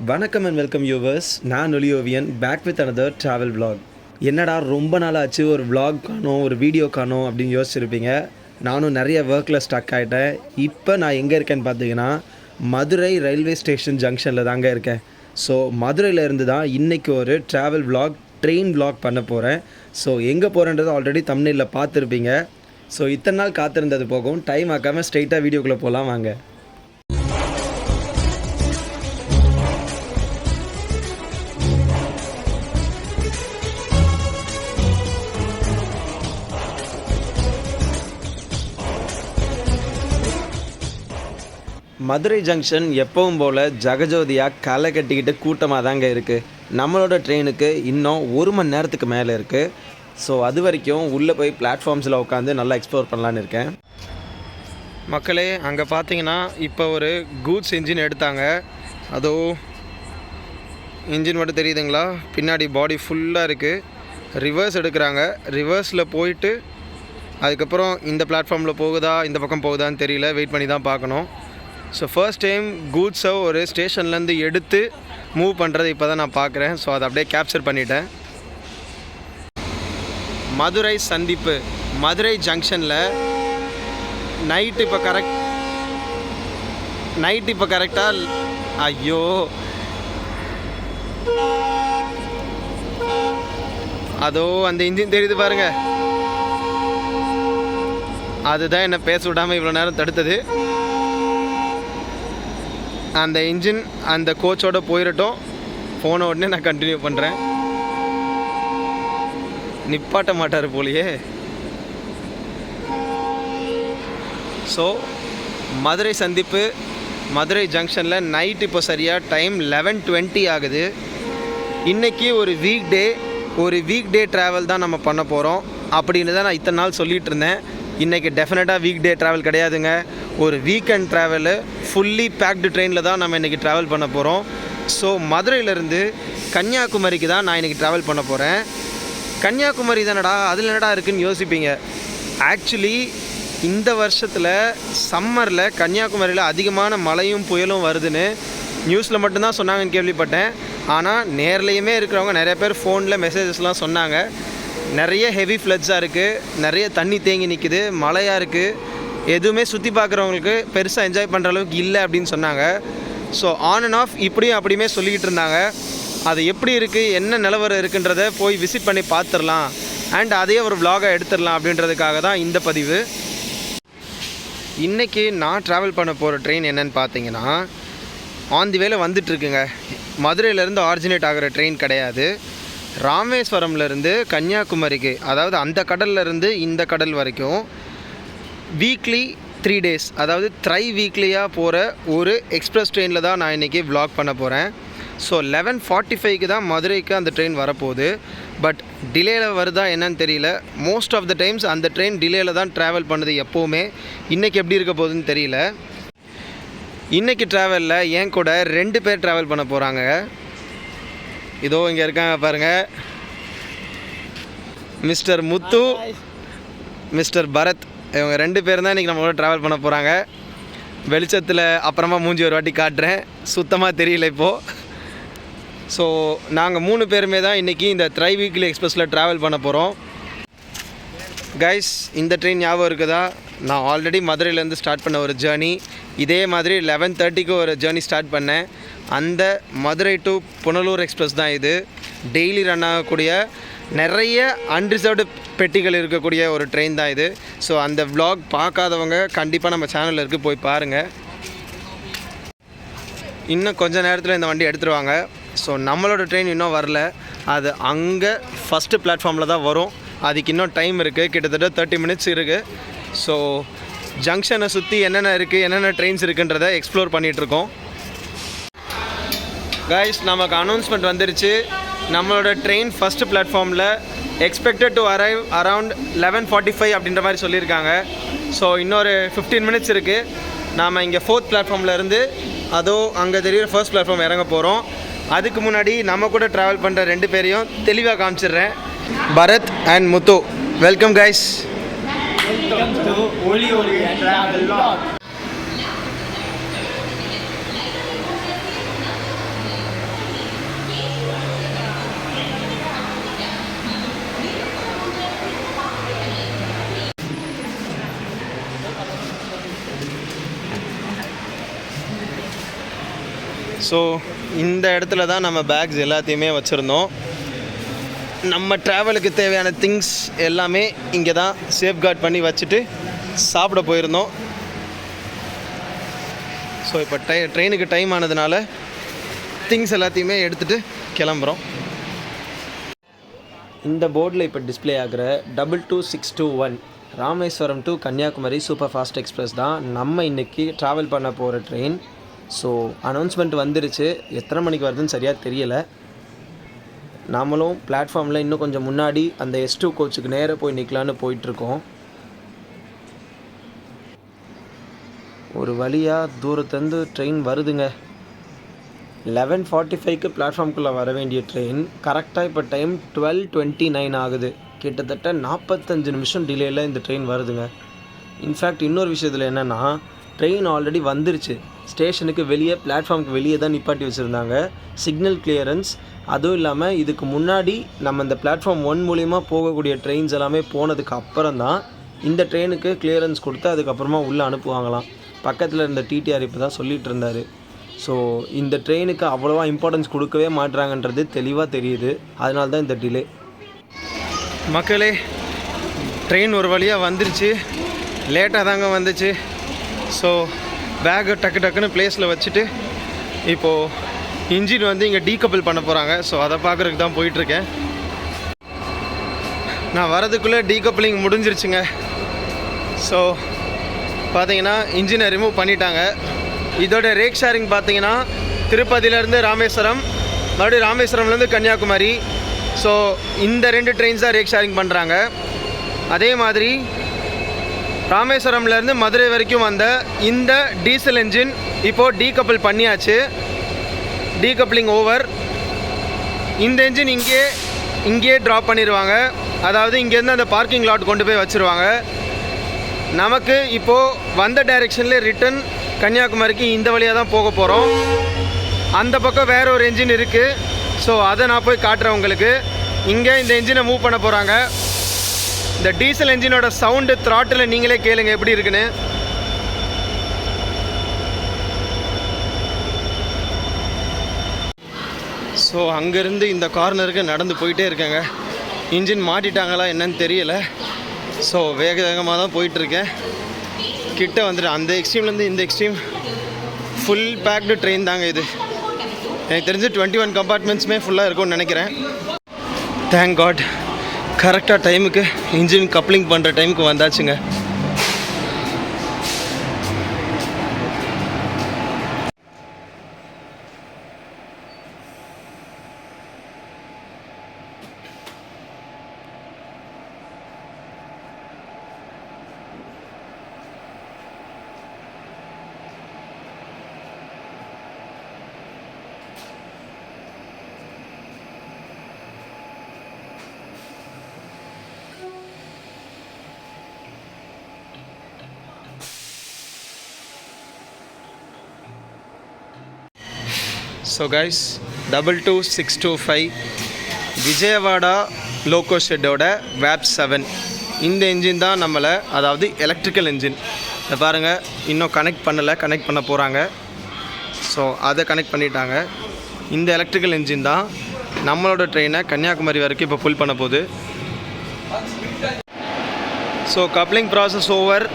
வணக்கம் and welcome yours. நான் Oliyovian back with another travel vlog. என்னடா ரொம்ப நாள் ஆச்சு ஒரு vlog காணோம், ஒரு வீடியோ காணோம் அப்படின்னு யோசிச்சிருப்பீங்க. நானும் நிறைய ஒர்க்கில் ஸ்டக் ஆகிட்டேன். இப்போ நான் எங்கே இருக்கேன்னு பார்த்தீங்கன்னா மதுரை ரயில்வே ஸ்டேஷன் ஜங்ஷனில் தாங்க இருக்கேன். ஸோ மதுரையில் இருந்து தான் இன்றைக்கி ஒரு ட்ராவல் vlog, ட்ரெயின் vlog பண்ண போகிறேன். ஸோ எங்கே போகிறேன்றது ஆல்ரெடி தம்ப்நெயிலில் பார்த்துருப்பீங்க. ஸோ இத்தனை நாள் காத்திருந்தது போகும், டைம் ஆக்காமல் ஸ்ட்ரெயிட்டாக வீடியோக்குள்ளே போகலாம் வாங்க. மதுரை ஜங்ஷன் எப்பவும் போல் ஜகஜோதியாக களை கட்டிக்கிட்டு கூட்டமாக தாங்க இருக்குது. நம்மளோட ட்ரெயினுக்கு இன்னும் 1 மணி நேரத்துக்கு மேலே இருக்குது. ஸோ அது வரைக்கும் உள்ளே போய் பிளாட்ஃபார்ம்ஸில் உட்காந்து நல்லா எக்ஸ்ப்ளோர் பண்ணலான்னு இருக்கேன். மக்களே, அங்கே பார்த்தீங்கன்னா இப்போ ஒரு கூட்ஸ் இன்ஜின் எடுத்தாங்க. அதோ இன்ஜின் மட்டும் தெரியுதுங்களா? பின்னாடி பாடி ஃபுல்லாக இருக்குது. ரிவர்ஸ் எடுக்கிறாங்க. ரிவர்ஸில் போயிட்டு அதுக்கப்புறம் இந்த பிளாட்ஃபார்மில் போகுதா இந்த பக்கம் போகுதான்னு தெரியல, வெயிட் பண்ணி தான் பார்க்கணும். ஸோ ஃபர்ஸ்ட் டைம் கூட்ஸை ஒரு ஸ்டேஷன்லேருந்து எடுத்து மூவ் பண்ணுறது இப்போ தான் நான் பார்க்குறேன். ஸோ அதை அப்படியே கேப்சர் பண்ணிட்டேன். மதுரை சந்திப்பு, மதுரை ஜங்ஷனில் நைட்டு இப்போ கரெக்டாக ஐயோ அதோ அந்த இன்ஜின் தெரியுது பாருங்க. அதுதான் என்னை பேச விடாமல் இவ்வளோ நேரம் தடுத்தது. அந்த இன்ஜின் அந்த கோச்சோடு போயிடட்டும், போன உடனே நான் கண்டினியூ பண்ணுறேன். நிப்பாட்ட மாட்டார் போலியே. ஸோ மதுரை சந்திப்பு, மதுரை ஜங்ஷனில் நைட் இப்போ சரியாக டைம் 11:20 ஆகுது. இன்றைக்கி ஒரு வீக் டே ட்ராவல் தான் நம்ம பண்ண போகிறோம் அப்படின்னு தான் நான் இத்தனை நாள் சொல்லிகிட்டு இருந்தேன். இன்றைக்கி டெஃபினட்டாக வீக் டே ட்ராவல் கிடையாதுங்க, ஒரு வீக்கெண்ட் ட்ராவலு. ஃபுல்லி பேக்டு ட்ரெயினில் தான் நம்ம இன்றைக்கி ட்ராவல் பண்ண போகிறோம். ஸோ மதுரையிலேருந்து கன்னியாகுமரிக்கு தான் நான் இன்றைக்கி ட்ராவல் பண்ண போகிறேன். கன்னியாகுமரி தானடா, அதில் என்னடா இருக்குதுன்னு யோசிப்பீங்க. ஆக்சுவலி இந்த வருஷத்தில் சம்மரில் கன்னியாகுமரியில் அதிகமான மழையும் புயலும் வருதுன்னு நியூஸில் மட்டும்தான் சொன்னாங்கன்னு கேள்விப்பட்டேன். ஆனால் நேர்லேயுமே இருக்கிறவங்க நிறைய பேர் ஃபோனில் மெசேஜஸ்லாம் சொன்னாங்க. நிறைய ஹெவி ஃப்ளட்ஸாக இருக்குது, நிறைய தண்ணி தேங்கி நிற்குது, மழையாக இருக்குது, எதுவுமே சுற்றி பார்க்குறவங்களுக்கு பெருசாக என்ஜாய் பண்ணுற அளவுக்கு இல்லை அப்படின்னு சொன்னாங்க. ஸோ ஆன் அண்ட் ஆஃப் இப்படியும் அப்படியுமே சொல்லிக்கிட்டு இருந்தாங்க. அது எப்படி இருக்குது, என்ன நிலவரம் இருக்குன்றதை போய் விசிட் பண்ணி பார்த்துடலாம், அண்ட் அதையே ஒரு vlog-ஆக எடுத்துடலாம் அப்படின்றதுக்காக தான் இந்த பதிவு. இன்றைக்கி நான் ட்ராவல் பண்ண போகிற ட்ரெயின் என்னென்னு பார்த்தீங்கன்னா ஆன் தி வேல வந்துட்டுருக்குங்க. மதுரையிலேருந்து ஆரிஜினேட் ஆகிற ட்ரெயின் கிடையாது. ராமேஸ்வரம்லேருந்து கன்னியாகுமரிக்கு, அதாவது அந்த கடல்லேருந்து இந்த கடல் வரைக்கும் வீக்லி 3 days, அதாவது வீக்லியாக போகிற ஒரு எக்ஸ்ப்ரெஸ் ட்ரெயினில் தான் நான் இன்றைக்கி vlog பண்ண போகிறேன். ஸோ 11:45க்கு தான் மதுரைக்கு அந்த ட்ரெயின் வரப்போகுது. பட் டிலேயில் வருதா என்னன்னு தெரியல. மோஸ்ட் ஆஃப் த டைம்ஸ் அந்த ட்ரெயின் டிலேயில் தான் ட்ராவல் பண்ணுது எப்போவுமே. இன்றைக்கி எப்படி இருக்க போகுதுன்னு தெரியல. இன்றைக்கி ட்ராவலில் என் கூட 2 பேர் ட்ராவல் பண்ண போகிறாங்க. இதோ இங்கே இருக்காங்க பாருங்கள், மிஸ்டர் முத்து, மிஸ்டர் பரத். இவங்க 2 பேர் தான் இன்றைக்கி நம்மளோட ட்ராவல் பண்ண போகிறாங்க. வெளிச்சத்தில் அப்புறமா மூஞ்சி ஒரு வாட்டி காட்டுறேன், சுத்தமாக தெரியல இப்போது. ஸோ நாங்கள் 3 பேருமே தான் இன்றைக்கி இந்த வீக்லி எக்ஸ்பிரஸில் ட்ராவல் பண்ண போகிறோம். கைஸ், இந்த ட்ரெயின் ஞாபகம் இருக்குதா? நான் ஆல்ரெடி மதுரையிலேருந்து ஸ்டார்ட் பண்ண ஒரு ஜேர்னி. இதே மாதிரி 11:30க்கு ஒரு ஜேர்னி ஸ்டார்ட் பண்ணேன். அந்த மதுரை டு புனலூர் எக்ஸ்பிரஸ் தான் இது. டெய்லி ரன் ஆகக்கூடிய நிறைய அன்ரிசர்வ்டு பெட்டிகள் இருக்கக்கூடிய ஒரு ட்ரெயின் தான் இது. ஸோ அந்த vlog பார்க்காதவங்க கண்டிப்பாக நம்ம சேனலில் இருக்குது, போய் பாருங்கள். இன்னும் கொஞ்சம் நேரத்தில் இந்த வண்டி எடுத்துருவாங்க. ஸோ நம்மளோட ட்ரெயின் இன்னும் வரல, அது அங்கே ஃபஸ்ட்டு பிளாட்ஃபார்மில் தான் வரும். அதுக்கு இன்னும் டைம் இருக்குது, கிட்டத்தட்ட 30 minutes இருக்குது. ஸோ ஜங்ஷனை சுற்றி என்னென்ன இருக்குது, என்னென்ன ட்ரெயின்ஸ் இருக்குன்றதை எக்ஸ்ப்ளோர் பண்ணிகிட்ருக்கோம். கைஸ், நமக்கு அனௌன்ஸ்மெண்ட் வந்துருச்சு. நம்மளோட ட்ரெயின் ஃபஸ்ட்டு பிளாட்ஃபார்மில் எக்ஸ்பெக்டட் டு அரைவ் அரவுண்ட் 11:45 அப்படின்ற மாதிரி சொல்லியிருக்காங்க. ஸோ இன்னொரு 15 minutes இருக்குது. நாம் இங்கே 4th பிளாட்ஃபார்மில் இருந்து அதோ அங்கே தெரியுற ஃபர்ஸ்ட் பிளாட்ஃபார்ம் இறங்க போகிறோம். அதுக்கு முன்னாடி நம்ம கூட ட்ராவல் பண்ணுற 2 பேரையும் தெளிவாக காமிச்சிடுறேன். Bharath and Muthu, welcome guys. Welcome to Oliyovian travel vlog. So இந்த இடத்துல தான் நம்ம பேக்ஸ் எல்லாத்தையுமே வச்சுருந்தோம். நம்ம ட்ராவலுக்கு தேவையான திங்ஸ் எல்லாமே இங்கே தான் சேஃப்கார்ட் பண்ணி வச்சுட்டு சாப்பிட போயிருந்தோம். ஸோ இப்போ ட்ரெயினுக்கு டைம் ஆனதுனால திங்ஸ் எல்லாத்தையுமே எடுத்துகிட்டு கிளம்புறோம். இந்த போர்டில் இப்போ டிஸ்பிளே ஆகிற 22621 Rameswaram to Kanyakumari super fast express தான் நம்ம இன்றைக்கி ட்ராவல் பண்ண போகிற ட்ரெயின். ஸோ அனௌன்ஸ்மெண்ட் வந்துருச்சு, எத்தனை மணிக்கு வருதுன்னு சரியாக தெரியலை. நாமளும் பிளாட்ஃபார்மில் இன்னும் கொஞ்சம் முன்னாடி அந்த S2 கோச்சுக்கு நேராக போய் நிற்கலான்னு போயிட்டுருக்கோம். ஒரு வழியாக தூரத்துலேருந்து ட்ரெயின் வருதுங்க. 11:45க்கு பிளாட்ஃபார்முக்குள்ளே வர வேண்டிய ட்ரெயின் கரெக்டாக இப்போ டைம் 12:29 ஆகுது. கிட்டத்தட்ட 45 நிமிஷம் டிலேயில் இந்த ட்ரெயின் வருதுங்க. இன்ஃபேக்ட் இன்னொரு விஷயத்தில் என்னென்னா, ட்ரெயின் ஆல்ரெடி வந்துருச்சு. ஸ்டேஷனுக்கு வெளியே பிளாட்ஃபார்முக்கு வெளியே தான் நிப்பாட்டி வச்சுருந்தாங்க, சிக்னல் கிளியரன்ஸ். அதுவும் இல்லாமல் இதுக்கு முன்னாடி நம்ம இந்த பிளாட்ஃபார்ம் 1 மூலிமா போகக்கூடிய ட்ரெயின்ஸ் எல்லாமே போனதுக்கு அப்புறம் தான் இந்த ட்ரெயினுக்கு கிளியரன்ஸ் கொடுத்து அதுக்கப்புறமா உள்ளே அனுப்புவாங்களாம். பக்கத்தில் இருந்த டிடிஆர் இப்போ தான் சொல்லிகிட்டு இருந்தார். ஸோ இந்த ட்ரெயினுக்கு அவ்வளோவா இம்பார்ட்டன்ஸ் கொடுக்கவே மாட்டுறாங்கன்றது தெளிவாக தெரியுது. அதனால தான் இந்த டிலே. மக்களே, ட்ரெயின் ஒரு வழியாக வந்துருச்சு. லேட்டாக தாங்க வந்துச்சு. ஸோ பேக்கை டக்குன்னு பிளேஸில் வச்சுட்டு இப்போது இன்ஜின் வந்து இங்கே டீகப்பிள் பண்ண போகிறாங்க. ஸோ அதை பார்க்குறதுக்கு தான் போயிட்டுருக்கேன். நான் வரதுக்குள்ளே டீகப்பிளிங் முடிஞ்சிருச்சுங்க. ஸோ பார்த்தீங்கன்னா இன்ஜினை ரிமூவ் பண்ணிட்டாங்க. இதோட ரேக் ஷேரிங் பார்த்தீங்கன்னா திருப்பதியிலேருந்து ராமேஸ்வரம், மறுபடியும் ராமேஸ்வரம்லேருந்து கன்னியாகுமரி. ஸோ இந்த 2 ட்ரெயின்ஸ் தான் ரேக் ஷேரிங் பண்ணுறாங்க. அதே மாதிரி ராமேஸ்வரம்லேருந்து மதுரை வரைக்கும் வந்த இந்த டீசல் என்ஜின் இப்போது டீகப்பிள் பண்ணியாச்சு. Decoupling over. இந்த என்ஜின் இங்கேயே ட்ராப் பண்ணிடுவாங்க. அதாவது இங்கேருந்து அந்த பார்க்கிங் லாட் கொண்டு போய் வச்சுருவாங்க. நமக்கு இப்போது வந்த டைரெக்ஷனில் ரிட்டன் கன்னியாகுமரிக்கு இந்த வழியாக தான் போக போகிறோம். அந்த பக்கம் வேறு ஒரு என்ஜின் இருக்குது. ஸோ அதை நான் போய் காட்டுறேன் உங்களுக்கு. இங்கே இந்த என்ஜினை மூவ் பண்ண போகிறாங்க. இந்த டீசல் என்ஜினோட சவுண்டு த்ராட்டில் நீங்களே கேளுங்க எப்படி இருக்குன்னு. ஸோ அங்கேருந்து இந்த கார்னருக்கு நடந்து போயிட்டே இருக்காங்க. இன்ஜின் மாட்டிட்டாங்களா என்னன்னு தெரியலை. ஸோ வேகமாக தான் போயிட்டுருக்கேன். கிட்ட வந்துட்டு அந்த எக்ஸ்ட்ரீம்லேருந்து இந்த எக்ஸ்ட்ரீம் ஃபுல் பேக்டு ட்ரெயின் தாங்க இது. எனக்கு தெரிஞ்சு 21 கம்பார்ட்மெண்ட்ஸுமே ஃபுல்லாக இருக்கும்னு நினைக்கிறேன். தேங்க் காட், கரெக்டாக டைமுக்கு இன்ஜின் கப்ளிங் பண்ணுற டைமுக்கு வந்தாச்சுங்க. ஸோ கைஸ், 22625 விஜயவாடா லோக்கோ ஷெட்டோட வேப் 7 இந்த என்ஜின் தான் நம்மளை, அதாவது எலக்ட்ரிக்கல் என்ஜின். இதை பாருங்கள், இன்னும் கனெக்ட் பண்ண போகிறாங்க. ஸோ அதை கனெக்ட் பண்ணிட்டாங்க. இந்த எலக்ட்ரிக்கல் என்ஜின் தான் நம்மளோட ட்ரெயினை கன்னியாகுமரி வரைக்கும் இப்போ புல் பண்ண போகுது. So coupling process over.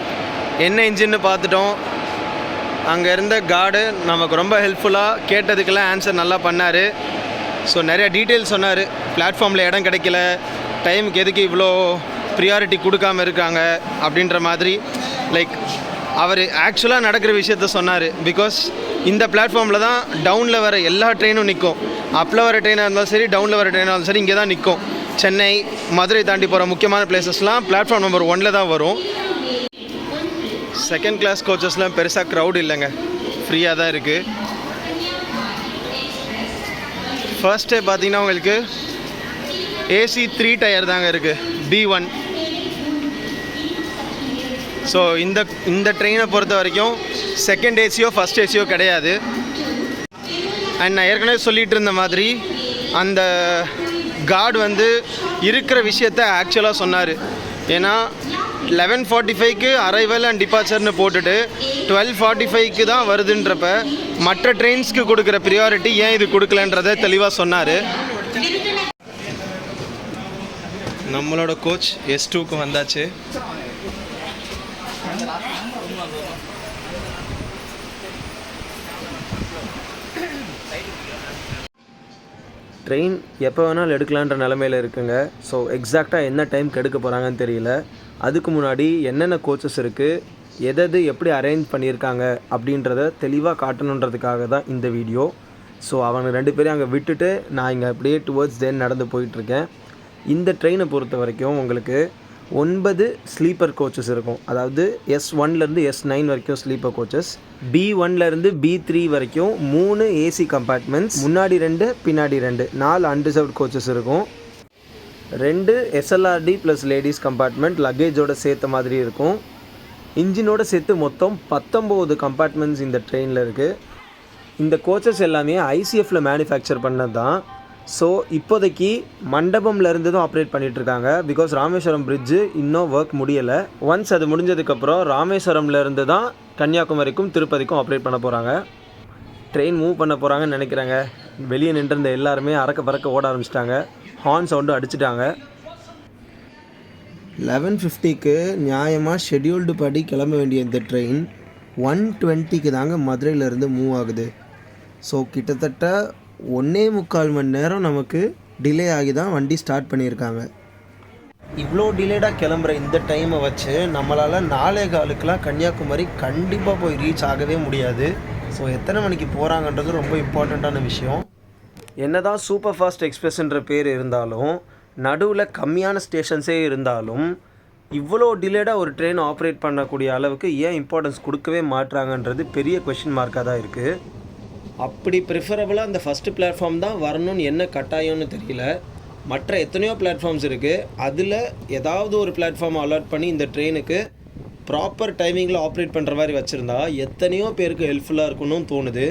என்ன என்ஜின்னு பார்த்துட்டோம். அங்கே இருந்த கார்டு நமக்கு ரொம்ப ஹெல்ப்ஃபுல்லாக, கேட்டதுக்கெல்லாம் ஆன்சர் நல்லா பண்ணார். ஸோ நிறைய டீட்டெயில்ஸ் சொன்னார். பிளாட்ஃபார்மில் இடம் கிடைக்கல, டைமுக்கு எதுக்கு இவ்வளோ ப்ரியாரிட்டி கொடுக்காமல் இருக்காங்க அப்படின்ற மாதிரி. லைக் அவர் ஆக்சுவலாக நடக்கிற விஷயத்த சொன்னார். பிகாஸ் இந்த பிளாட்ஃபார்மில் தான் டவுனில் வர எல்லா ட்ரெயினும் நிற்கும். அப்பில் வர ட்ரெயினாக இருந்தாலும் சரி, டவுனில் வர ட்ரெயினாக இருந்தாலும் சரி, இங்கே தான் நிற்கும். சென்னை, மதுரை தாண்டி போகிற முக்கியமான பிளேசஸ்லாம் பிளாட்ஃபார்ம் நம்பர் 1 தான் வரும். செகண்ட் கிளாஸ் கோச்சஸ்லாம் பெருசாக க்ரௌட் இல்லைங்க, ஃப்ரீயாக தான் இருக்குது. ஃபர்ஸ்ட் டே பார்த்தீங்கன்னா உங்களுக்கு ஏசி 3 டயர் தாங்க இருக்குது, B1. ஸோ இந்த ட்ரெயினை பொறுத்த வரைக்கும் செகண்ட் ஏசியோ ஃபஸ்ட் ஏசியோ கிடையாது. அண்ட் நான் ஏற்கனவே சொல்லிகிட்டு இருந்த மாதிரி அந்த கார்டு வந்து இருக்கிற விஷயத்த ஆக்சுவலாக சொன்னார். ஏன்னா 11:45க்கு அரைவல் அண்ட் டிபார்ச்சர்னு போட்டுட்டு 12:45க்கு தான் வருதுன்றப்ப மற்ற ட்ரெயின்ஸ்க்கு கொடுக்குற ப்ரியாரிட்டி ஏன் இது கொடுக்கலன்றதை தெளிவாக சொன்னார். நம்மளோட கோச் S2க்கு வந்தாச்சு. ட்ரெயின் எப்போ வேணாலும் எடுக்கலான்ற நிலமையில் இருக்குங்க. ஸோ எக்ஸாக்டாக என்ன டைம்க்கு எடுக்க போகிறாங்கன்னு தெரியல. அதுக்கு முன்னாடி என்னென்ன கோச்சஸ் இருக்குது, எது எப்படி அரேஞ்ச் பண்ணியிருக்காங்க அப்படின்றத தெளிவாக காட்டணுன்றதுக்காக தான் இந்த வீடியோ. ஸோ அவங்க 2 பேரையும் அங்கே விட்டுட்டு நான் இங்கே அப்படியே டுவர்ட்ஸ் தென் நடந்து போயிட்டுருக்கேன். இந்த ட்ரெயினை பொறுத்த வரைக்கும் உங்களுக்கு 9 ஸ்லீப்பர் கோச்சஸ் இருக்கும். அதாவது S1லேருந்து S9 வரைக்கும் ஸ்லீப்பர் கோச்சஸ், B1லேருந்து B3 வரைக்கும் 3 ஏசி கம்பார்ட்மெண்ட்ஸ், முன்னாடி 2 பின்னாடி 2, 4 அன்ரிசர்வ்ட் கோச்சஸ் இருக்கும். 2 SLRD ப்ளஸ் லேடிஸ் கம்பார்ட்மெண்ட் லக்கேஜோடு சேர்த்த மாதிரி இருக்கும். இன்ஜினோடு சேர்த்து மொத்தம் 19 கம்பார்ட்மெண்ட்ஸ் இந்த ட்ரெயினில் இருக்குது. இந்த கோச்சஸ் எல்லாமே ICFல மேனுஃபேக்சர் பண்ணது தான். ஸோ இப்போதைக்கு மண்டபம்லேருந்து தான் ஆப்ரேட் பண்ணிகிட்ருக்காங்க. பிகாஸ் ராமேஸ்வரம் பிரிட்ஜு இன்னும் ஒர்க் முடியலை. ஒன்ஸ் அது முடிஞ்சதுக்கப்புறம் ராமேஸ்வரம்லேருந்து தான் கன்னியாகுமரிக்கும் திருப்பதிக்கும் ஆப்ரேட் பண்ண போகிறாங்க. ட்ரெயின் மூவ் பண்ண போகிறாங்கன்னு நினைக்கிறாங்க. வெளியே நின்றிருந்த எல்லாருமே அறக்க பறக்க ஓட ஆரம்பிச்சிட்டாங்க. ஹார்ன் சவுண்டும் அடிச்சிட்டாங்க. 11:50க்கு நியாயமாக ஷெட்யூல்டு படி கிளம்ப வேண்டிய இந்த ட்ரெயின் 1:20க்கு தாங்க மதுரையிலேருந்து மூவ் ஆகுது. ஸோ கிட்டத்தட்ட 1.25 மணி நேரம் நமக்கு டிலே ஆகி தான் வண்டி ஸ்டார்ட் பண்ணியிருக்காங்க. இவ்வளோ டிலேடாக கிளம்புற இந்த டைமை வச்சு நம்மளால் 4:15க்குலாம் கன்னியாகுமரி கண்டிப்பாக போய் ரீச் ஆகவே முடியாது. ஸோ எத்தனை மணிக்கு போகிறாங்கன்றது ரொம்ப இம்பார்ட்டண்ட்டான விஷயம். என்னதான் சூப்பர் ஃபாஸ்ட் எக்ஸ்பிரஸ்ன்ற பேர் இருந்தாலும், நடுவில் கம்மியான ஸ்டேஷன்ஸே இருந்தாலும், இவ்வளோ டிலேடாக ஒரு ட்ரெயின் ஆப்ரேட் பண்ணக்கூடிய அளவுக்கு ஏன் இம்பார்ட்டன்ஸ் கொடுக்கவே மாட்டுறாங்கன்றது பெரிய கொஷின் மார்க்காக தான் இருக்குது. அப்படி ப்ரிஃபரபுளாக அந்த ஃபஸ்ட்டு பிளாட்ஃபார்ம் தான் வரணும்னு என்ன கட்டாயம்னு தெரியல. மற்ற எத்தனையோ பிளாட்ஃபார்ம்ஸ் இருக்குது. அதில் ஏதாவது ஒரு பிளாட்ஃபார்ம் அலாட் பண்ணி இந்த ட்ரெயினுக்கு ப்ராப்பர் டைமிங்கில் ஆப்ரேட் பண்ணுற மாதிரி வச்சுருந்தா எத்தனையோ பேருக்கு ஹெல்ப்ஃபுல்லாக இருக்கணும்னு தோணுது.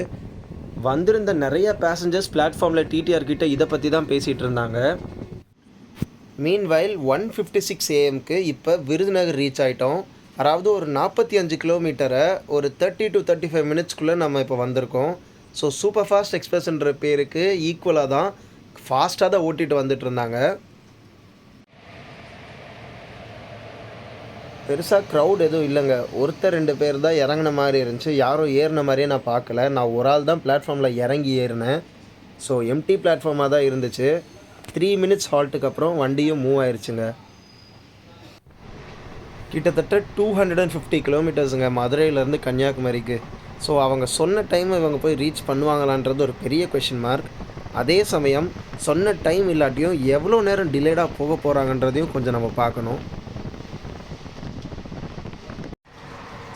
வந்திருந்த நிறைய பேசஞ்சர்ஸ் பிளாட்ஃபார்மில் TTR கிட்ட இதை பற்றி தான் பேசிகிட்டு இருந்தாங்க. மீன்வைல் 1:56 AM இப்போ விருதுநகர் ரீச் ஆகிட்டோம். அதாவது ஒரு 45 கிலோமீட்டரை ஒரு 30 to 35 மினிட்ஸ்க்குள்ளே நம்ம இப்போ வந்திருக்கோம். ஸோ சூப்பர் ஃபாஸ்ட் எக்ஸ்பிரஸ்ன்ற பேருக்கு ஈக்குவலாக தான் ஃபாஸ்ட்டாக தான் ஓட்டிகிட்டு வந்துட்டு இருந்தாங்க. பெருசாக க்ரௌட் எதுவும் இல்லைங்க. 1-2 பேர் தான் இறங்கின மாதிரி இருந்துச்சு. யாரும் ஏறின மாதிரியே நான் பார்க்கல. நான் ஒரு ஆள் தான் பிளாட்ஃபார்மில் இறங்கி ஏறினேன். ஸோ எம்டி பிளாட்ஃபார்மாக தான் இருந்துச்சு. 3 மினிட்ஸ் ஹால்ட்டுக்கு அப்புறம் வண்டியும் மூவ் ஆயிடுச்சுங்க. கிட்டத்தட்ட 250 கிலோமீட்டர்ஸுங்க மதுரையிலேருந்து கன்னியாகுமரிக்கு. ஸோ அவங்க சொன்ன டைம் இவங்க போய் ரீச் பண்ணுவாங்களான்றது ஒரு பெரிய கொஷின் மார்க். அதே சமயம் சொன்ன டைம் இல்லாட்டியும் எவ்வளோ நேரம் டிலேடாக போக போகிறாங்கன்றதையும் கொஞ்சம் நம்ம பார்க்கணும்.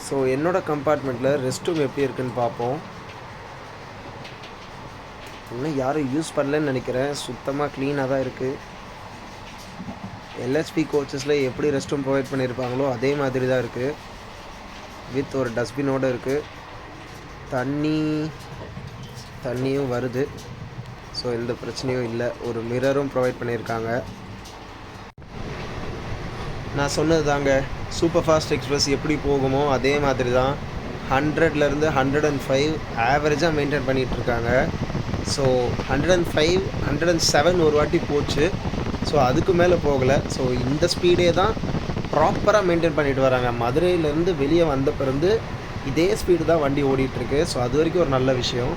ஸோ என்னோடய கம்பார்ட்மெண்ட்டில் ரெஸ்ட் ரூம் எப்படி இருக்குன்னு பார்ப்போம். இன்னும் யாரும் யூஸ் பண்ணலன்னு நினைக்கிறேன். சுத்தமாக க்ளீனாக தான் இருக்குது. LHP கோச்சஸில் எப்படி ரெஸ்ட் ரூம் ப்ரொவைட் பண்ணியிருப்பாங்களோ அதே மாதிரி தான் இருக்குது. வித் ஒரு டஸ்ட்பினோடு இருக்குது. தண்ணியும் வருது. ஸோ எந்த பிரச்சனையும் இல்லை. ஒரு மிரரும் ப்ரொவைட் பண்ணியிருக்காங்க. நான் சொன்னது தாங்க, சூப்பர் ஃபாஸ்ட் எக்ஸ்பிரஸ் எப்படி போகுமோ அதே மாதிரி தான் 100லேருந்து 105 ஆவரேஜாக மெயின்டைன் பண்ணிகிட்ருக்காங்க. ஸோ 105, 107 ஒரு வாட்டி போச்சு. ஸோ அதுக்கு மேலே போகலை. ஸோ இந்த ஸ்பீடே தான் ப்ராப்பராக மெயின்டைன் பண்ணிட்டு வராங்க. மதுரையிலேருந்து வெளியே வந்த பிறந்து இதே ஸ்பீடு தான் வண்டி ஓடிட்டுருக்கு. ஸோ அது வரைக்கும் ஒரு நல்ல விஷயம்.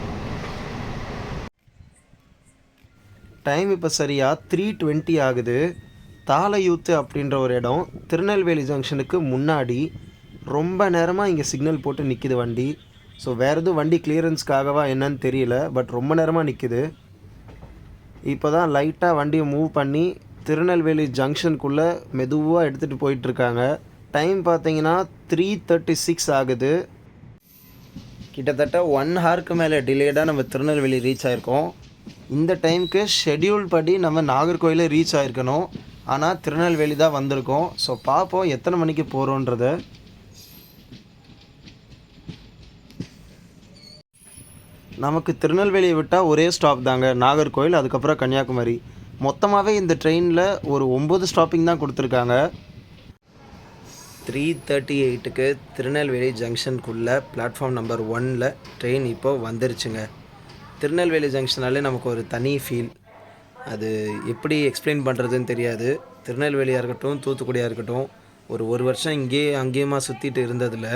டைம் இப்போ சரியாக 3:20 ஆகுது. தாளையூத்து அப்படின்ற ஒரு இடம் திருநெல்வேலி ஜங்ஷனுக்கு முன்னாடி ரொம்ப நேரமாக இங்கே சிக்னல் போட்டு நிற்கிது வண்டி. ஸோ வேறு எதுவும் வண்டி கிளியரன்ஸ்க்காகவா என்னன்னு தெரியல. பட் ரொம்ப நேரமாக நிற்கிது. இப்போ தான் லைட்டாக வண்டியை மூவ் பண்ணி திருநெல்வேலி ஜங்ஷனுக்குள்ளே மெதுவாக எடுத்துகிட்டு போயிட்டுருக்காங்க. டைம் பார்த்தீங்கன்னா 3:36 ஆகுது. கிட்டத்தட்ட 1 ஹவருக்கு மேலே டிலேடாக நம்ம திருநெல்வேலி ரீச் ஆகிருக்கோம். இந்த டைமுக்கு ஷெட்யூல் படி நம்ம நாகர்கோயிலே ரீச் ஆகிருக்கணும். ஆனால் திருநெல்வேலி தான் வந்திருக்கோம். ஸோ பார்ப்போம் எத்தனை மணிக்கு போகிறோன்றத. நமக்கு திருநெல்வேலியை விட்டால் ஒரே ஸ்டாப் தாங்க, நாகர்கோயில், அதுக்கப்புறம் கன்னியாகுமரி. மொத்தமாகவே இந்த ட்ரெயினில் ஒரு 9 ஸ்டாப்பிங் தான் கொடுத்துருக்காங்க. 3:38க்கு திருநெல்வேலி ஜங்ஷனுக்குள்ளே பிளாட்ஃபார்ம் நம்பர் 1ல் ட்ரெயின் இப்போது வந்துருச்சுங்க. திருநெல்வேலி ஜங்ஷனாலே நமக்கு ஒரு தனி ஃபீல். அது எப்படி எக்ஸ்பிளைன் பண்ணுறதுன்னு தெரியாது. திருநெல்வேலியாக இருக்கட்டும், தூத்துக்குடியாக இருக்கட்டும், ஒரு வருஷம் இங்கேயே அங்கேயுமா சுற்றிட்டு இருந்ததில்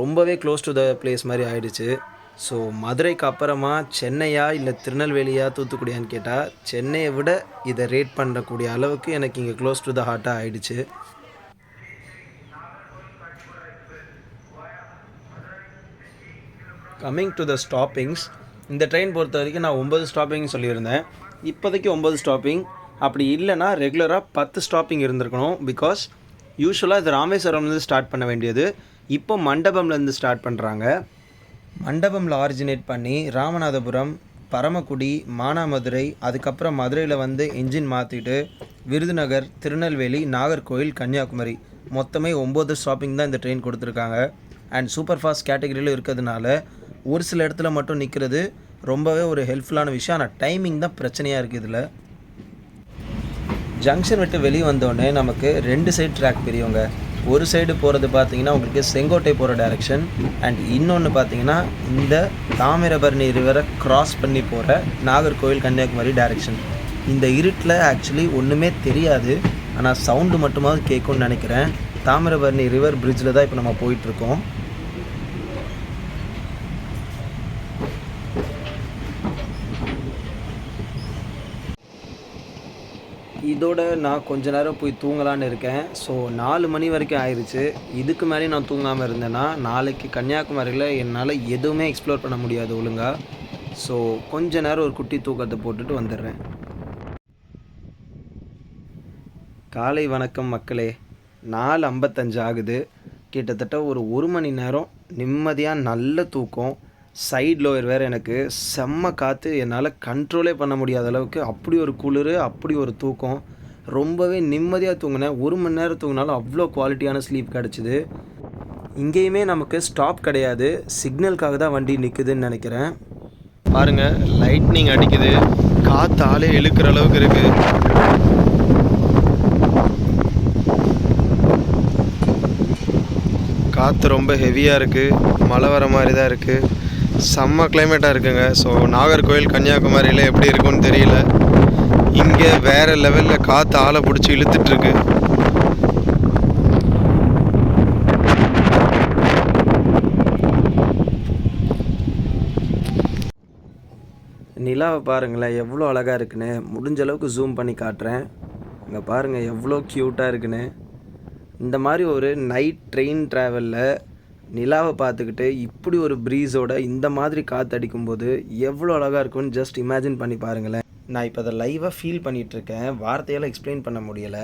ரொம்பவே க்ளோஸ் டு த பிளேஸ் மாதிரி ஆயிடுச்சு. ஸோ மதுரைக்கு அப்புறமா சென்னையா இல்லை திருநெல்வேலியா தூத்துக்குடியான்னு கேட்டால் சென்னையை விட இதை ரேட் பண்ணக்கூடிய அளவுக்கு எனக்கு இங்கே க்ளோஸ் டு த ஹார்ட்டாக ஆயிடுச்சு. கம்மிங் டு த ஸ்டாப்பிங்ஸ், இந்த ட்ரெயின் பொறுத்த வரைக்கும் நான் 9 ஸ்டாப்பிங் சொல்லியிருந்தேன். இப்போதைக்கு 9 ஸ்டாப்பிங், அப்படி இல்லைனா ரெகுலராக 10 ஸ்டாப்பிங் இருந்திருக்கணும். பிகாஸ் யூஸ்வலாக இது ராமேஸ்வரம்லேருந்து ஸ்டார்ட் பண்ண வேண்டியது, இப்போ மண்டபம்லேருந்து ஸ்டார்ட் பண்ணுறாங்க. மண்டபமில் ஆரிஜினேட் பண்ணி ராமநாதபுரம், பரமக்குடி, மானாமதுரை, அதுக்கப்புறம் மதுரையில் வந்து என்ஜின் மாற்றிட்டு விருதுநகர், திருநெல்வேலி, நாகர்கோவில், கன்னியாகுமரி மொத்தமே 9 ஸ்டாப்பிங் தான் இந்த ட்ரெயின் கொடுத்துருக்காங்க. அண்ட் சூப்பர் ஃபாஸ்ட் கேட்டகரியில் இருக்கிறதுனால ஒரு சில இடத்துல மட்டும் நிற்கிறது ரொம்பவே ஒரு ஹெல்ப்ஃபுல்லான விஷயம். ஆனால் டைமிங் தான் பிரச்சனையாக இருக்குது. இதில் ஜங்ஷன் விட்டு வெளியே வந்தோடனே நமக்கு 2 சைடு ட்ராக் பிரியுங்க. ஒரு சைடு போகிறது பார்த்தீங்கன்னா உங்களுக்கு செங்கோட்டை போகிற டைரெக்ஷன், அண்ட் இன்னொன்று பார்த்தீங்கன்னா இந்த தாமிரபரணி ரிவரை க்ராஸ் பண்ணி போகிற நாகர்கோவில், கன்னியாகுமரி டைரெக்ஷன். இந்த இருட்டில் ஆக்சுவலி ஒன்றுமே தெரியாது, ஆனால் சவுண்டு மட்டுமாவது கேட்கும்னு நினைக்கிறேன். தாமிரபரணி ரிவர் பிரிட்ஜில் தான் இப்போ நம்ம போயிட்டுருக்கோம். இதோட நான் கொஞ்ச நேரம் போய் தூங்கலான்னு இருக்கேன். ஸோ 4 மணி வரைக்கும் ஆயிடுச்சு. இதுக்கு மேலே நான் தூங்காமல் இருந்தேன்னா நாளைக்கு கன்னியாகுமரியில் என்னால் எதுவுமே எக்ஸ்ப்ளோர் பண்ண முடியாது ஒழுங்காக. ஸோ கொஞ்ச நேரம் ஒரு குட்டி தூக்கத்தை போட்டுட்டு வந்துடுறேன். காலை வணக்கம் மக்களே. 4:55 ஆகுது. கிட்டத்தட்ட ஒரு மணி நேரம் நிம்மதியாக நல்ல தூக்கம். சைட் லோயர் வேறு, எனக்கு செம்ம காற்று, என்னால் கண்ட்ரோலே பண்ண முடியாத அளவுக்கு அப்படி ஒரு குளிர், அப்படி ஒரு தூக்கம். ரொம்பவே நிம்மதியாக தூங்கினேன். 1 மணி நேரம் தூங்கினாலும் அவ்வளோ குவாலிட்டியான ஸ்லீப் கிடச்சிது. இங்கேயுமே நமக்கு ஸ்டாப் கிடையாது, சிக்னலுக்காக தான் வண்டி நிற்குதுன்னு நினைக்கிறேன். பாருங்கள், லைட்னிங் அடிக்குது, காற்று ஆளே இழுக்கிற அளவுக்கு இருக்குது. காற்று ரொம்ப ஹெவியாக இருக்குது, மழை வர மாதிரி தான் இருக்குது. செம்ம கிளைமேட்டாக இருக்குங்க. ஸோ நாகர்கோவில், கன்னியாகுமரியில் எப்படி இருக்குன்னு தெரியல. இங்கே வேறு லெவலில் காற்று ஆளை பிடிச்சி இழுத்துட்ருக்கு. நிலாவை பாருங்களேன் எவ்வளோ அழகாக இருக்குன்னு. முடிஞ்ச அளவுக்கு ஜூம் பண்ணி காட்டுறேன். இங்கே பாருங்கள் எவ்வளோ க்யூட்டாக இருக்குன்னு. இந்த மாதிரி ஒரு நைட் ட்ரெயின் ட்ராவலில் நிலாவை பார்த்துக்கிட்டு இப்படி ஒரு ப்ரீஸோட இந்த மாதிரி காற்று அடிக்கும்போது எவ்வளோ அழகாக இருக்குன்னு ஜஸ்ட் இமேஜின் பண்ணி பாருங்களேன். நான் இப்போ அதை லைவாக ஃபீல் பண்ணிகிட்ருக்கேன், வார்த்தையால் எக்ஸ்பிளைன் பண்ண முடியலை.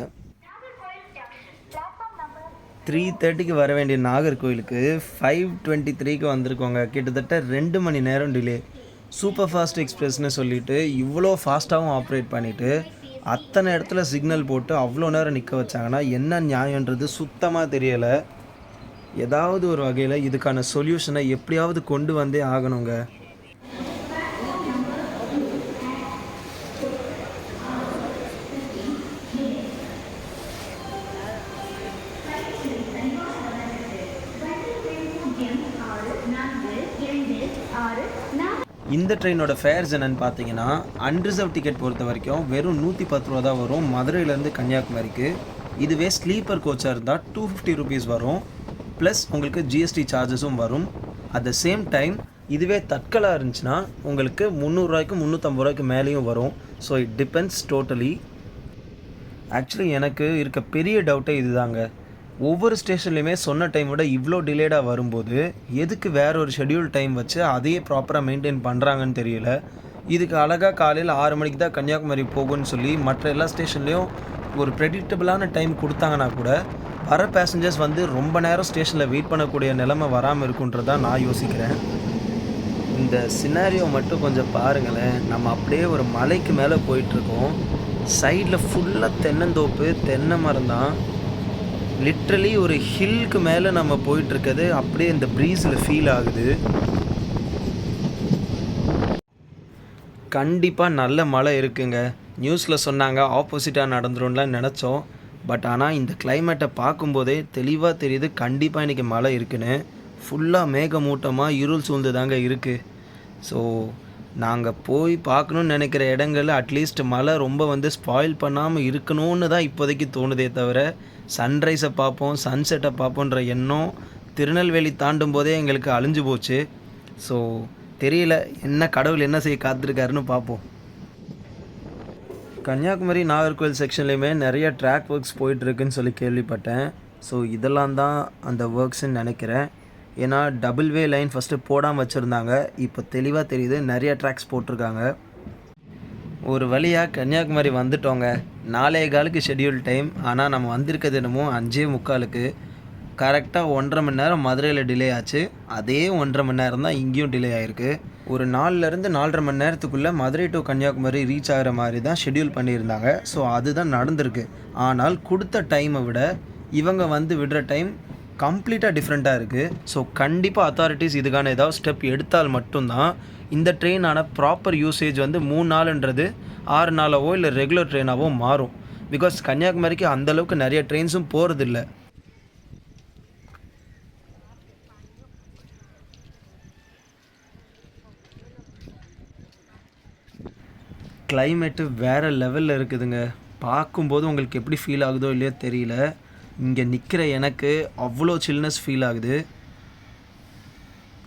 3:30க்கு வர வேண்டிய நாகர்கோவிலுக்கு 5:23க்கு வந்திருக்கோங்க. கிட்டத்தட்ட 2 மணி நேரம் டிலே. சூப்பர் ஃபாஸ்ட் எக்ஸ்பிரஸ்னு சொல்லிவிட்டு இவ்வளோ ஃபாஸ்ட்டாகவும் ஆப்ரேட் பண்ணிவிட்டு அத்தனை இடத்துல சிக்னல் போட்டு அவ்வளோ நேரம் நிற்க வச்சாங்கன்னா என்ன நியாயன்றது சுத்தமாக தெரியலை. ஏதாவது ஒரு வகையில் இதுக்கான சொல்யூஷனை எப்படியாவது கொண்டு வந்தே ஆகணுங்க. இந்த ட்ரெயினோட ஃபேர்ஸ் என்னென்னு பார்த்தீங்கன்னா, அன்ரிசர்வ் டிக்கெட் பொறுத்த வரைக்கும் வெறும் 110 ரூபா தான் வரும் மதுரையிலேருந்து கன்னியாகுமரிக்கு. இதுவே ஸ்லீப்பர் கோச்சாக இருந்தால் 250 ருபீஸ் வரும். ப்ளஸ் உங்களுக்கு ஜிஎஸ்டி சார்ஜஸும் வரும். அட் த சேம் டைம் இதுவே தட்கலாக இருந்துச்சுன்னா உங்களுக்கு 300 ரூபாய்க்கு 350 ரூபாய்க்கு மேலேயும் வரும். So it depends totally. Actually எனக்கு இருக்க பெரிய டவுட்டே இதுதாங்க. ஒவ்வொரு ஸ்டேஷன்லையுமே சொன்ன டைம் விட இவ்வளோ டிலேடாக வரும்போது எதுக்கு வேறு ஒரு ஷெட்யூல் டைம் வச்சு அதையே ப்ராப்பராக மெயின்டைன் பண்ணுறாங்கன்னு தெரியல. இதுக்கு அழகாக காலையில் 6 மணிக்கு தான் கன்னியாகுமரி போகும்னு சொல்லி மற்ற எல்லா ஸ்டேஷன்லேயும் ஒரு ப்ரெடிக்டபிளான டைம் கொடுத்தாங்கன்னா கூட வர பேசஞ்சர்ஸ் வந்து ரொம்ப நேரம் ஸ்டேஷனில் வெயிட் பண்ணக்கூடிய நிலைமை வராமல் இருக்குன்றதான் நான் யோசிக்கிறேன். இந்த சினாரியோ மட்டும் கொஞ்சம் பாருங்களேன். நம்ம அப்படியே ஒரு மலைக்கு மேலே போயிட்டுருக்கோம். சைடில் ஃபுல்லாக தென்னந்தோப்பு, தென்னை மரம் தான். லிட்ரலி ஒரு ஹில்க்கு மேலே நம்ம போயிட்டுருக்கிறது அப்படியே இந்த ப்ரீஸில் ஃபீல் ஆகுது. கண்டிப்பாக நல்ல மழை இருக்குங்க. நியூஸில் சொன்னாங்க ஆப்போசிட்டாக நடந்துரும்லாம் நினச்சோம். பட் ஆனால் இந்த கிளைமேட்டை பார்க்கும்போதே தெளிவாக தெரியுது கண்டிப்பாக இன்றைக்கி மழை இருக்குன்னு. ஃபுல்லாக மேகமூட்டமாக இருள் சூழ்ந்து தாங்க இருக்குது. ஸோ நாங்கள் போய் பார்க்கணுன்னு நினைக்கிற இடங்களில் அட்லீஸ்ட் மழை ரொம்ப ஸ்பாயில் பண்ணாமல் இருக்கணும்னு தான் இப்போதைக்கு தோணுதே தவிர சன்ரைஸை பார்ப்போம் சன்செட்டை பார்ப்போன்ற எண்ணம் திருநெல்வேலி தாண்டும் போதே எங்களுக்கு அழிஞ்சு போச்சு. ஸோ தெரியல என்ன கடவுள் என்ன செய்ய காத்திருக்காருன்னு பார்ப்போம். கன்னியாகுமரி நாகர்கோவில் செக்ஷன்லேயுமே நிறைய ட்ராக் ஒர்க்ஸ் போயிட்டுருக்குன்னு சொல்லி கேள்விப்பட்டேன். ஸோ இதெல்லாம் தான் அந்த ஒர்க்ஸ்ன்னு நினைக்கிறேன். ஏன்னா டபுள் வே லைன் ஃபஸ்ட்டு போடாமல் வச்சுருந்தாங்க, இப்போ தெளிவாக தெரியுது நிறைய ட்ராக்ஸ் போட்டிருக்காங்க. ஒரு வழியாக கன்னியாகுமரி வந்துட்டோங்க. 4:15 ஷெட்யூல் டைம். ஆனால் நம்ம வந்திருக்கிறது என்னமோ 5:45. கரெக்டாக 1.5 மணி நேரம் மதுரையில் டிலே ஆச்சு. அதே 1.5 மணி நேரம் தான் இங்கேயும் டிலே ஆகிருக்கு. ஒரு 4லேருந்து 4.5 மணி நேரத்துக்குள்ளே மதுரை டு கன்னியாகுமரி ரீச் ஆகிற மாதிரி தான் ஷெட்யூல் பண்ணியிருந்தாங்க. ஸோ அதுதான் நடந்திருக்கு. ஆனால் கொடுத்த டைமை விட இவங்க விடுற டைம் கம்ப்ளீட்டாக டிஃப்ரெண்ட்டாக இருக்குது. ஸோ கண்டிப்பாக அத்தாரிட்டிஸ் இதுக்கான ஏதாவது ஸ்டெப் எடுத்தால் மட்டும்தான் இந்த ட்ரெயினான ப்ராப்பர் யூசேஜ் 3 நாளுன்றது 6 நாளாவோ இல்லை ரெகுலர் ட்ரெயினாவோ மாறும். பிகாஸ் கன்னியாகுமரிக்கு அந்தளவுக்கு நிறைய ட்ரெயின்ஸும் போகிறதில்ல. கிளைமேட்டு வேறு லெவலில் இருக்குதுங்க. பார்க்கும்போது உங்களுக்கு எப்படி ஃபீல் ஆகுதோ இல்லையோ தெரியல. இங்கே நிற்கிற எனக்கு அவ்வளோ சில்னஸ் ஃபீல் ஆகுது.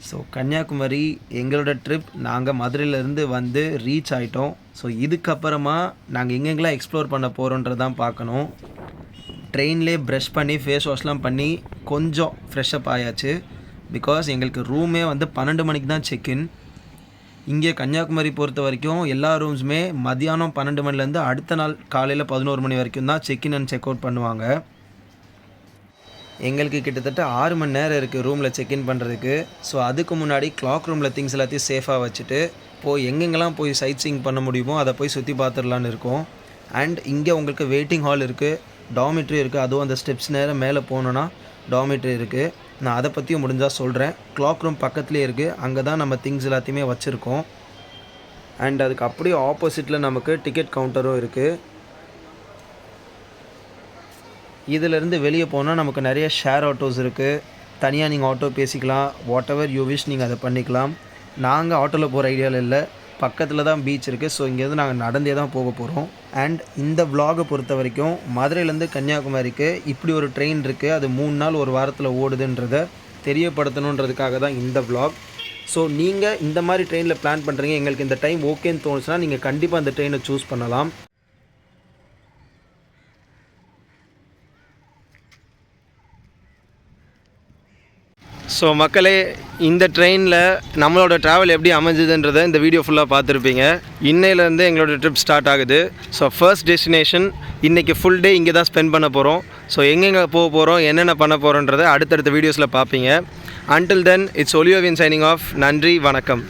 ஸோ கன்னியாகுமரி எங்களோட ட்ரிப் நாங்கள் மதுரையிலேருந்து ரீச் ஆகிட்டோம். ஸோ இதுக்கப்புறமா நாங்கள் எங்கெங்கெல்லாம் எக்ஸ்ப்ளோர் பண்ண போகிறோன்றதான் பார்க்கணும். ட்ரெயின்லேயே ப்ரஷ் பண்ணி ஃபேஸ் வாஷ்லாம் பண்ணி கொஞ்சம் ஃப்ரெஷ்அப் ஆயாச்சு. பிகாஸ் எங்களுக்கு ரூமே 12 மணிக்கு தான் செக்இன். இங்கே கன்னியாகுமரி பொறுத்த வரைக்கும் எல்லா ரூம்ஸுமே மதியானம் 12 மணிலேருந்து அடுத்த நாள் காலையில் 11 மணி வரைக்கும் தான் செக்இன் அண்ட் செக் அவுட் பண்ணுவாங்க. எங்களுக்கு கிட்டத்தட்ட 6 மணி நேரம் இருக்குது ரூமில் செக்இன் பண்ணுறதுக்கு. ஸோ அதுக்கு முன்னாடி கிளாக் ரூமில் திங்ஸ் எல்லாத்தையும் சேஃபாக வச்சுட்டு எங்கெங்கெல்லாம் போய் சைட் சீயிங் பண்ண முடியுமோ அதை போய் சுற்றி பார்த்துடலான்னு இருக்கோம். அண்ட் இங்கே உங்களுக்கு வெயிட்டிங் ஹால் இருக்குது, டார்மிட்ரி இருக்குது. அதுவும் அந்த ஸ்டெப்ஸ் நேரம் மேலே போனோன்னா டார்மிட்ரி இருக்குது. நான் அதை பற்றியும் முடிஞ்சால் சொல்கிறேன். கிளாக் ரூம் பக்கத்துலேயே இருக்குது. அங்கே தான் நம்ம திங்ஸ் எல்லாத்தையுமே வச்சுருக்கோம். அண்ட் அதுக்கு அப்படியே ஆப்போசிட்டில் நமக்கு டிக்கெட் கவுண்டரும் இருக்குது. இதிலேருந்து வெளியே போனால் நமக்கு நிறைய ஷேர் ஆட்டோஸ் இருக்குது. தனியாக நீங்கள் ஆட்டோ பேசிக்கலாம். வாட் எவர் யூ விஷ் நீங்கள் அதை பண்ணிக்கலாம். நாங்கள் ஆட்டோவில் போகிற ஐடியாவில் இல்லை. பக்கத்தில் தான் பீச் இருக்குது. ஸோ இங்கேருந்து நாங்கள் நடந்தே தான் போக போகிறோம். அண்ட் இந்த vlog-ஐ பொறுத்த வரைக்கும் மதுரையிலேருந்து கன்னியாகுமரிக்கு இப்படி ஒரு ட்ரெயின் இருக்குது, அது 3 நாள் ஒரு வாரத்தில் ஓடுதுன்றதை தெரியப்படுத்தணுன்றதுக்காக தான் இந்த vlog. ஸோ நீங்கள் இந்த மாதிரி ட்ரெயினில் பிளான் பண்ணுறீங்க, எங்களுக்கு இந்த டைம் ஓகேன்னு தோணுச்சுன்னா நீங்கள் கண்டிப்பாக இந்த ட்ரெயினை சூஸ் பண்ணலாம். ஸோ மக்களே, இந்த ட்ரெயினில் நம்மளோட ட்ராவல் எப்படி அமைஞ்சதுன்றதை இந்த வீடியோ ஃபுல்லாக பார்த்துருப்பீங்க. இன்னையிலேருந்து எங்களோட ட்ரிப் ஸ்டார்ட் ஆகுது. ஸோ ஃபர்ஸ்ட் டெஸ்டினேஷன் இன்றைக்கி ஃபுல் டே இங்கே தான் ஸ்பெண்ட் பண்ண போகிறோம். ஸோ எங்கெங்கே போக போகிறோம், என்னென்ன பண்ண போகிறோன்றதை அடுத்தடுத்த வீடியோஸில் பார்ப்பீங்க. Until then it's Oliyovian signing off. நன்றி, வணக்கம்.